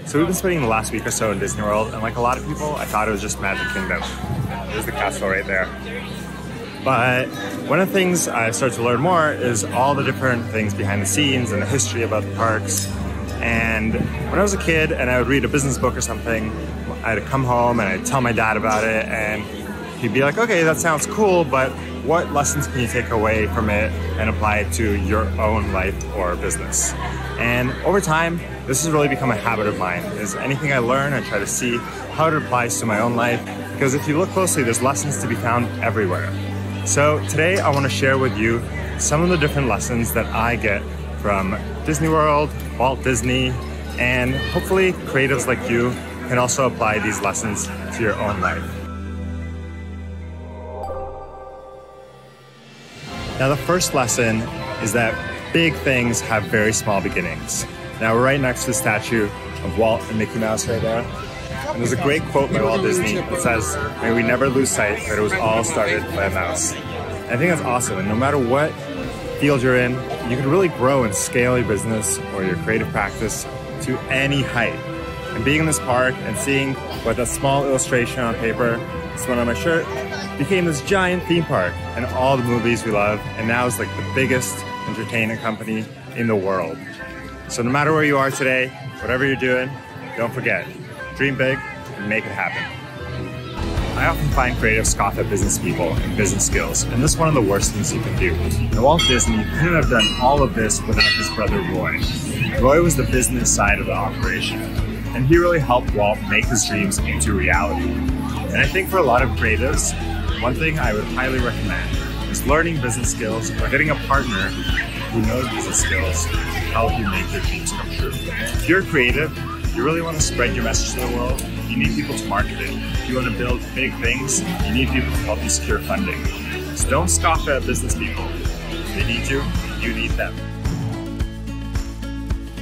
So we've been spending the last week or so in Disney World, and like a lot of people, I thought it was just Magic Kingdom. There's the castle right there. But one of the things I started to learn more is all the different things behind the scenes and the history about the parks. And when I was a kid and I would read a business book or something, I'd come home and I'd tell my dad about it, and he'd be like, okay, that sounds cool, but what lessons can you take away from it and apply it to your own life or business? And over time, this has really become a habit of mine. Is anything I learn, I try to see how it applies to my own life, because if you look closely, there's lessons to be found everywhere. So today I want to share with you some of the different lessons that I get from Disney World, Walt Disney, and hopefully creatives like you can also apply these lessons to your own life. Now, the first lesson is that big things have very small beginnings. Now, we're right next to the statue of Walt and Mickey Mouse right there. And there's a great quote by Walt Disney that says, "May we never lose sight that it was all started by a mouse." And I think that's awesome. And no matter what field you're in, you can really grow and scale your business or your creative practice to any height. And being in this park and seeing what that small illustration on paper, this one on my shirt, became this giant theme park and all the movies we love, and now it's like the biggest entertainment company in the world. So no matter where you are today, whatever you're doing, don't forget, dream big and make it happen. I often find creatives scoff at business people and business skills, and this is one of the worst things you can do. And Walt Disney couldn't have done all of this without his brother Roy. Roy was the business side of the operation, and he really helped Walt make his dreams into reality. And I think for a lot of creatives, one thing I would highly recommend is learning business skills or getting a partner who knows business skills to help you make your dreams come true. If you're creative, you really want to spread your message to the world, you need people to market it. If you want to build big things, you need people to help you secure funding. So don't scoff at business people. They need you need them.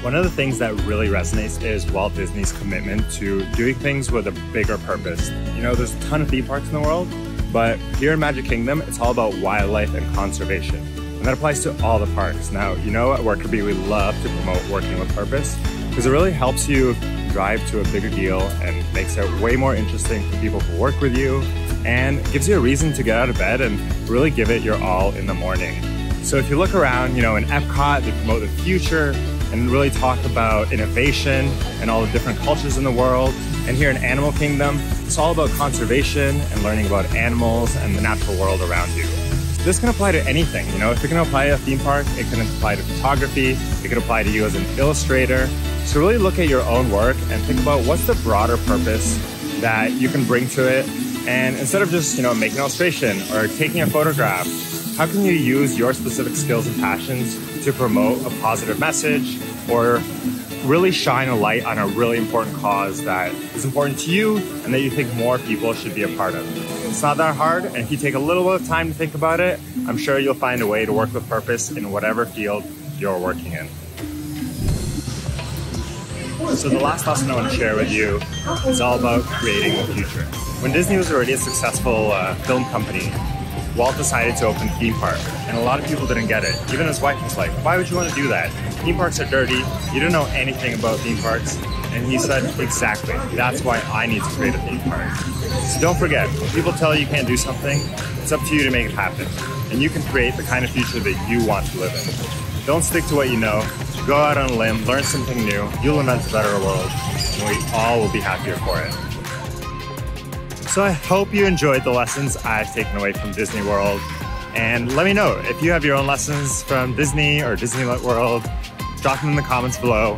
One of the things that really resonates is Walt Disney's commitment to doing things with a bigger purpose. You know, there's a ton of theme parks in the world, but here in Magic Kingdom, it's all about wildlife and conservation. And that applies to all the parks. Now, you know, at Workerbee, we love to promote working with purpose because it really helps you drive to a bigger deal and makes it way more interesting for people to work with you, and gives you a reason to get out of bed and really give it your all in the morning. So if you look around, you know, in Epcot, they promote the future and really talk about innovation and all the different cultures in the world. And here in Animal Kingdom, it's all about conservation and learning about animals and the natural world around you. This can apply to anything, you know, if it can apply to a theme park, it can apply to photography, it can apply to you as an illustrator. So really look at your own work and think about what's the broader purpose that you can bring to it. And instead of just, you know, making an illustration or taking a photograph, how can you use your specific skills and passions to promote a positive message or really shine a light on a really important cause that is important to you and that you think more people should be a part of? It's not that hard, and if you take a little bit of time to think about it, I'm sure you'll find a way to work with purpose in whatever field you're working in. So the last lesson I want to share with you is all about creating the future. When Disney was already a successful film company, Walt decided to open a theme park, and a lot of people didn't get it. Even his wife was like, why would you want to do that? Theme parks are dirty, you don't know anything about theme parks. And he said, exactly, that's why I need to create a theme park. So don't forget, when people tell you you can't do something, it's up to you to make it happen. And you can create the kind of future that you want to live in. Don't stick to what you know, go out on a limb, learn something new, you'll invent a better world, and we all will be happier for it. So I hope you enjoyed the lessons I've taken away from Disney World. And let me know if you have your own lessons from Disney or Disney World, drop them in the comments below.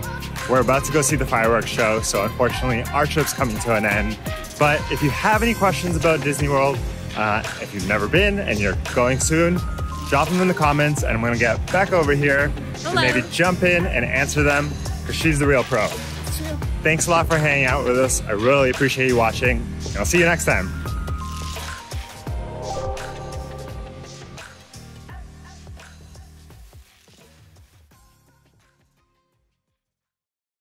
We're about to go see the fireworks show, so unfortunately our trip's coming to an end. But if you have any questions about Disney World, if you've never been and you're going soon, drop them in the comments and I'm gonna get back over here to maybe jump in and answer them, because she's the real pro. Thanks a lot for hanging out with us. I really appreciate you watching, and I'll see you next time.